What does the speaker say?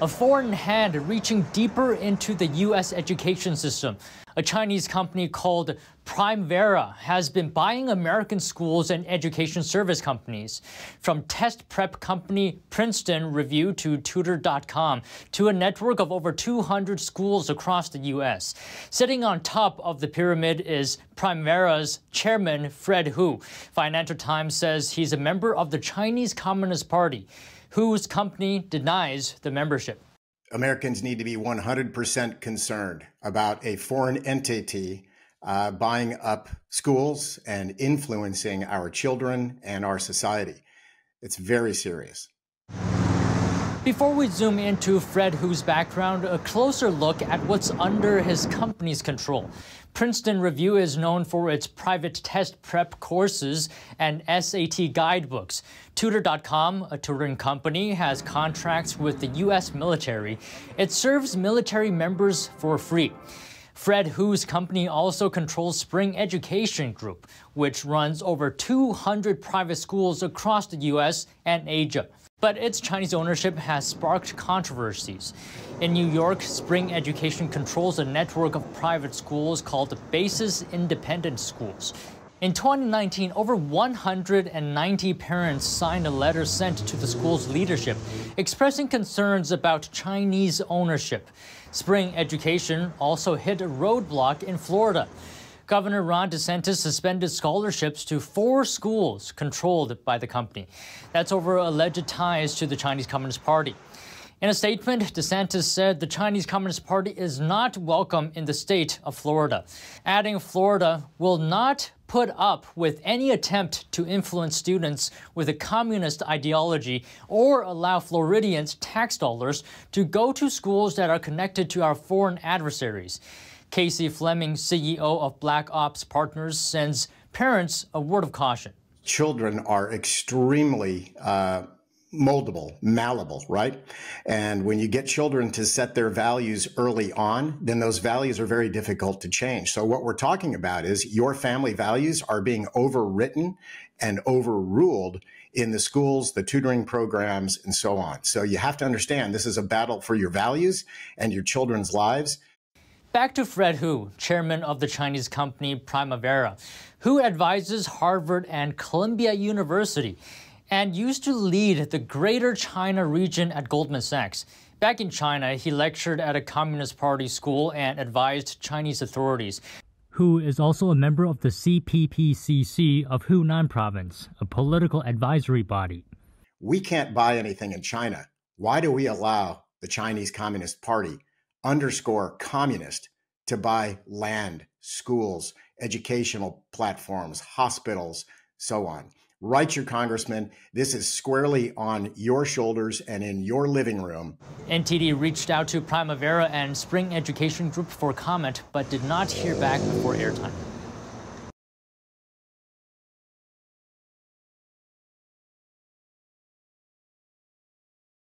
A foreign hand reaching deeper into the U.S. education system. A Chinese company called Primavera has been buying American schools and education service companies. From test prep company Princeton Review to Tutor.com to a network of over 200 schools across the U.S. Sitting on top of the pyramid is Primavera's chairman, Fred Hu. Financial Times says he's a member of the Chinese Communist Party, whose company denies the membership. Americans need to be 100% concerned about a foreign entity buying up schools and influencing our children and our society. It's very serious. Before we zoom into Fred Hu's background, a closer look at what's under his company's control. Princeton Review is known for its private test prep courses and SAT guidebooks. Tutor.com, a tutoring company, has contracts with the U.S. military. It serves military members for free. Fred Hu's company also controls Spring Education Group, which runs over 200 private schools across the U.S. and Asia. But its Chinese ownership has sparked controversies. In New York, Spring Education controls a network of private schools called Basis Independent Schools. In 2019, over 190 parents signed a letter sent to the school's leadership expressing concerns about Chinese ownership. Spring Education also hit a roadblock in Florida. Governor Ron DeSantis suspended scholarships to 4 schools controlled by the company. That's over alleged ties to the Chinese Communist Party. In a statement, DeSantis said the Chinese Communist Party is not welcome in the state of Florida, adding Florida will not put up with any attempt to influence students with a communist ideology or allow Floridians' tax dollars to go to schools that are connected to our foreign adversaries. Casey Fleming, CEO of Black Ops Partners, sends parents a word of caution. Children are extremely moldable, malleable, right? And when you get children to set their values early on, then those values are very difficult to change. So what we're talking about is your family values are being overwritten and overruled in the schools, the tutoring programs, and so on. So you have to understand this is a battle for your values and your children's lives. Back to Fred Hu, chairman of the Chinese company Primavera, who advises Harvard and Columbia University and used to lead the Greater China region at Goldman Sachs. Back in China, he lectured at a Communist Party school and advised Chinese authorities. Hu is also a member of the CPPCC of Hunan Province, a political advisory body. We can't buy anything in China. Why do we allow the Chinese Communist Party, underscore communist, to buy land, schools, educational platforms, hospitals, so on? Write your congressman. This is squarely on your shoulders and in your living room. NTD reached out to Primavera and Spring Education Group for comment, but did not hear back before airtime.